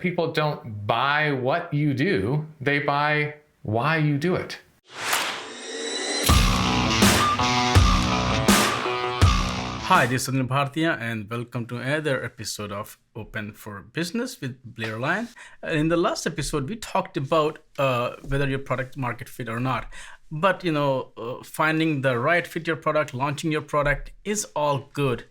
People don't buy what you do, they buy why you do it. Hi, this is Anil Bhartiya, and welcome to another episode of Open for Business with Blair, Lyon. In the last episode, we talked about whether your product market fit or not. But finding the right fit your product, launching your product is all good.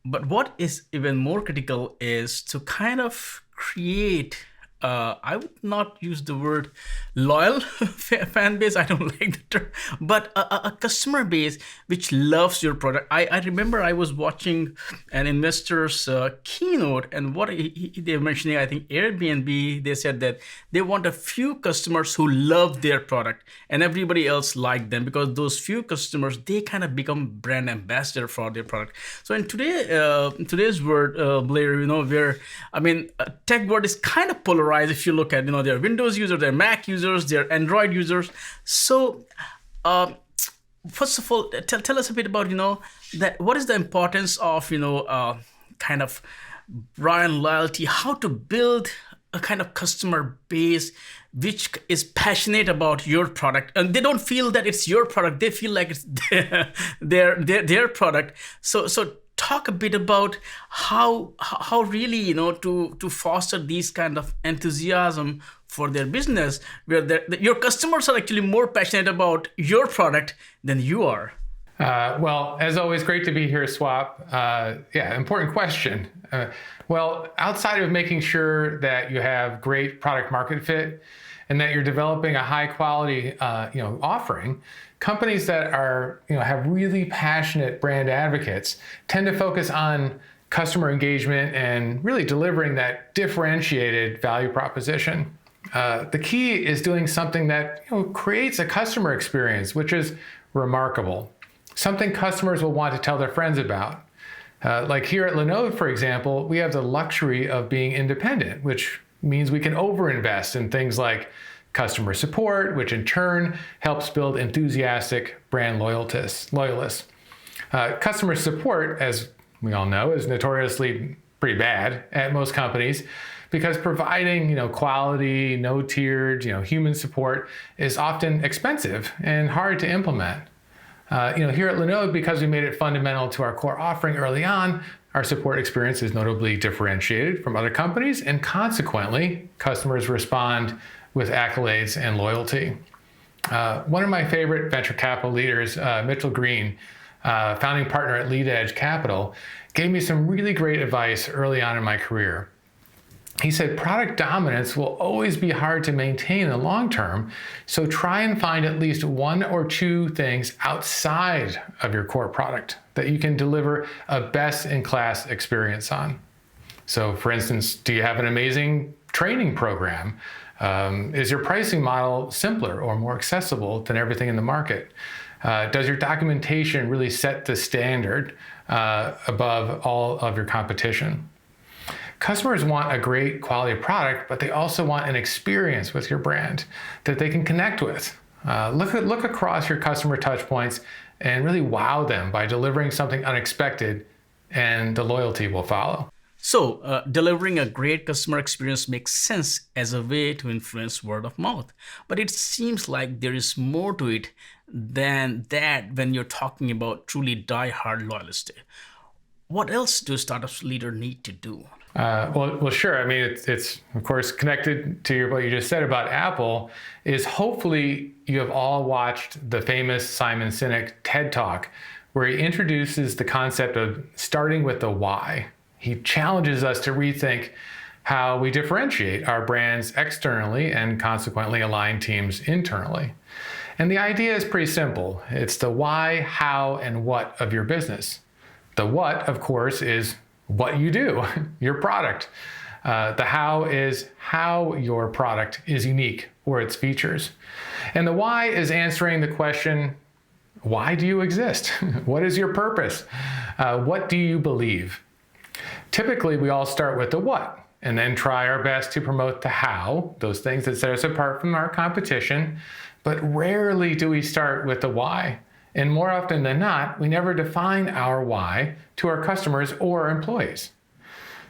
But what is even more critical is to kind of create, I would not use the word loyal fan base, I don't like the term, but a customer base which loves your product. I remember I was watching an investor's keynote, and what they were mentioning, I think Airbnb, they said that they want a few customers who love their product and everybody else like them, because those few customers, they kind of become brand ambassador for their product. So in today's world, Blair, where, tech world is kind of polarized. If you look at, their Windows users, their Mac users, their Android users. So first of all, tell us a bit about, that what is the importance of, kind of brand loyalty, how to build a kind of customer base which is passionate about your product, and they don't feel that it's your product, they feel like it's their product. So talk a bit about how really to foster these kind of enthusiasm for their business, where your customers are actually more passionate about your product than you are. Well, as always, great to be here, Swap. Important question. Well, outside of making sure that you have great product market fit and that you're developing a high quality offering, companies that are have really passionate brand advocates tend to focus on customer engagement and really delivering that differentiated value proposition. The key is doing something that creates a customer experience which is remarkable, something customers will want to tell their friends about. Like here at Lyon, for example, we have the luxury of being independent, which means we can overinvest in things like customer support, which in turn helps build enthusiastic brand loyalists. Customer support, as we all know, is notoriously pretty bad at most companies, because providing quality, no-tiered human support is often expensive and hard to implement. Here at Lyon, because we made it fundamental to our core offering early on, our support experience is notably differentiated from other companies, and consequently, customers respond with accolades and loyalty. One of my favorite venture capital leaders, Mitchell Green, founding partner at Lead Edge Capital, gave me some really great advice early on in my career. He said, product dominance will always be hard to maintain in the long term, so try and find at least one or two things outside of your core product that you can deliver a best-in-class experience on. So for instance, do you have an amazing training program? Is your pricing model simpler or more accessible than everything in the market? Does your documentation really set the standard above all of your competition? Customers want a great quality product, but they also want an experience with your brand that they can connect with. Look across your customer touch points and really wow them by delivering something unexpected, and the loyalty will follow. So, delivering a great customer experience makes sense as a way to influence word of mouth. But it seems like there is more to it than that when you're talking about truly die-hard loyalty. What else do startup leaders need to do? Well, sure. I mean, it's of course connected to what you just said about Apple. Is hopefully you have all watched the famous Simon Sinek TED Talk, where he introduces the concept of starting with the why. He challenges us to rethink how we differentiate our brands externally and consequently align teams internally. And the idea is pretty simple. It's the why, how, and what of your business. The what, of course, is what you do, your product. The how is how your product is unique or its features. And the why is answering the question, why do you exist? What is your purpose? What do you believe? Typically, we all start with the what, and then try our best to promote the how, those things that set us apart from our competition, but rarely do we start with the why. And more often than not, we never define our why to our customers or employees.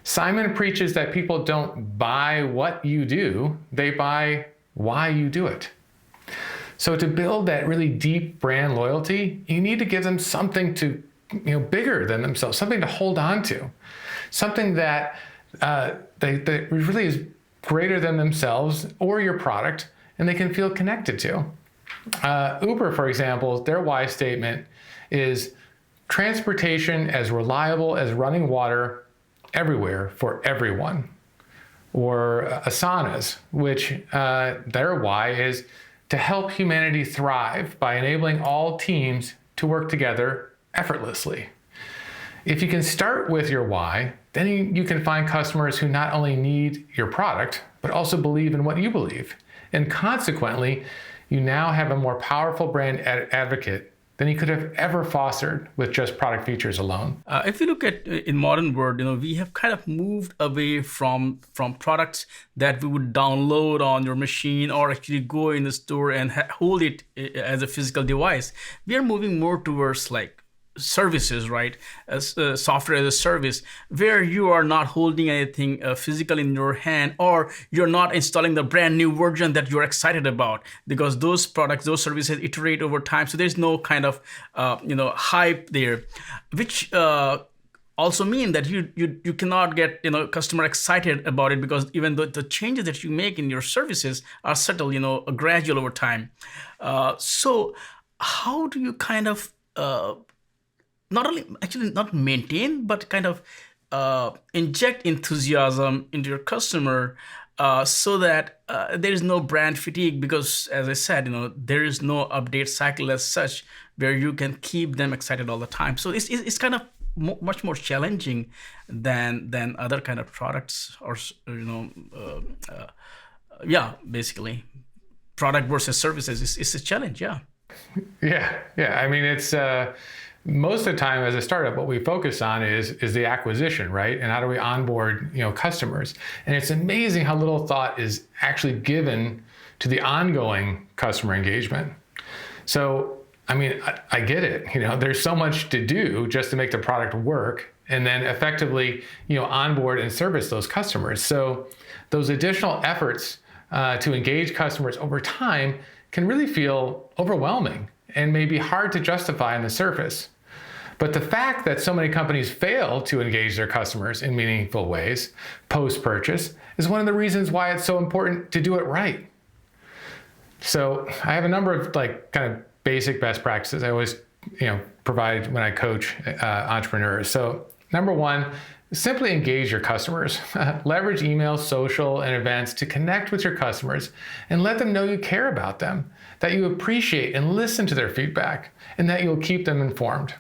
Simon preaches that people don't buy what you do, they buy why you do it. So to build that really deep brand loyalty, you need to give them something to, bigger than themselves, something to hold on to, something that that really is greater than themselves or your product, and they can feel connected to. Uber, for example, their why statement is transportation as reliable as running water everywhere for everyone. Or Asana's, which their why is to help humanity thrive by enabling all teams to work together effortlessly. If you can start with your why, then you can find customers who not only need your product, but also believe in what you believe. And consequently, you now have a more powerful brand advocate than you could have ever fostered with just product features alone. If you look at in modern world, we have kind of moved away from products that we would download on your machine or actually go in the store and hold it as a physical device. We are moving more towards like services, right? As software as a service, where you are not holding anything physical in your hand, or you're not installing the brand new version that you're excited about, because those products, those services iterate over time. So there's no kind of hype there, which also mean that you cannot get customer excited about it, because even though the changes that you make in your services are subtle, gradual over time. So how do you kind of not maintain, but kind of inject enthusiasm into your customer so that there is no brand fatigue? Because as I said, there is no update cycle as such where you can keep them excited all the time. So it's kind of much more challenging than other kind of products, or basically product versus services is a challenge. Yeah. I mean, it's most of the time as a startup, what we focus on is the acquisition, right? And how do we onboard customers? And it's amazing how little thought is actually given to the ongoing customer engagement. So I mean, I get it. There's so much to do just to make the product work, and then effectively onboard and service those customers. So those additional efforts to engage customers over time can really feel overwhelming and may be hard to justify on the surface. But the fact that so many companies fail to engage their customers in meaningful ways post-purchase is one of the reasons why it's so important to do it right. So I have a number of kind of basic best practices I always provide when I coach entrepreneurs. So number one, simply engage your customers. Leverage email, social, and events to connect with your customers and let them know you care about them, that you appreciate and listen to their feedback, and that you'll keep them informed.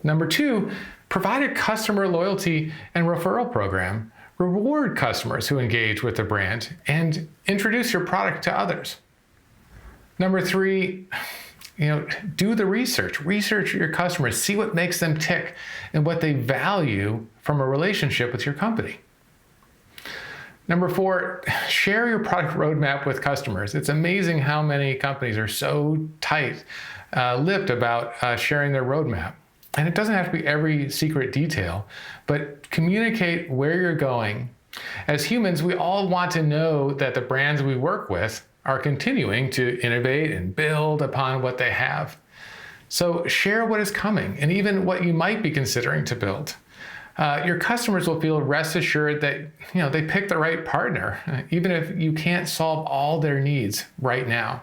Number two, provide a customer loyalty and referral program. Reward customers who engage with the brand and introduce your product to others. Number three, do the research. Research your customers. See what makes them tick and what they value from a relationship with your company. Number four, share your product roadmap with customers. It's amazing how many companies are so tight-lipped about sharing their roadmap. And it doesn't have to be every secret detail, but communicate where you're going. As humans, we all want to know that the brands we work with are continuing to innovate and build upon what they have. So share what is coming and even what you might be considering to build. Your customers will feel rest assured that they picked the right partner, even if you can't solve all their needs right now.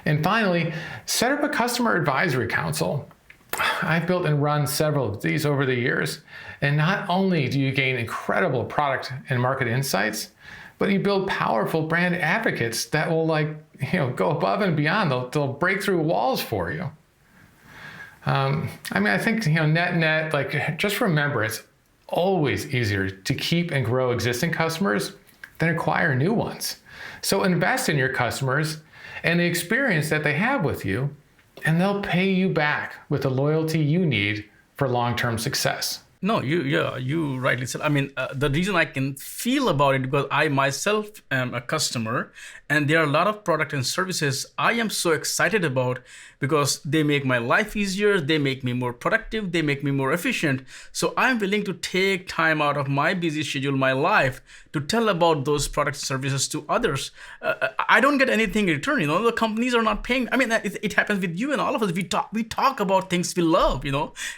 And finally, set up a customer advisory council. I've built and run several of these over the years. And not only do you gain incredible product and market insights, but you build powerful brand advocates that will go above and beyond. They'll break through walls for you. I think net, just remember, it's always easier to keep and grow existing customers than acquire new ones. So invest in your customers and the experience that they have with you, and they'll pay you back with the loyalty you need for long-term success. No, you rightly said. I mean, the reason I can feel about it because I myself am a customer, and there are a lot of product and services I am so excited about because they make my life easier, they make me more productive, they make me more efficient. So I'm willing to take time out of my busy schedule, my life, to tell about those products and services to others. I don't get anything in return. The companies are not paying. I mean, it happens with you and all of us. We talk about things we love.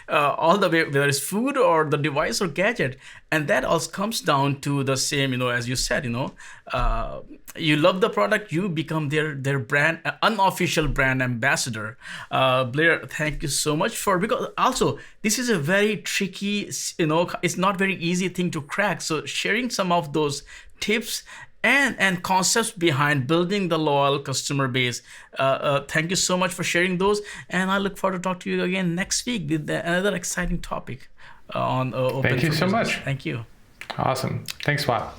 All the way, whether it's food or the device or gadget, and that all comes down to the same. As you said, you love the product, you become their brand, unofficial brand ambassador. Blair, thank you so much because also this is a very tricky, it's not very easy thing to crack. So sharing some of those tips and concepts behind building the loyal customer base. Thank you so much for sharing those, and I look forward to talk to you again next week with another exciting topic on Open Thank you for so Business. much. Thank you. Awesome. Thanks, Swap.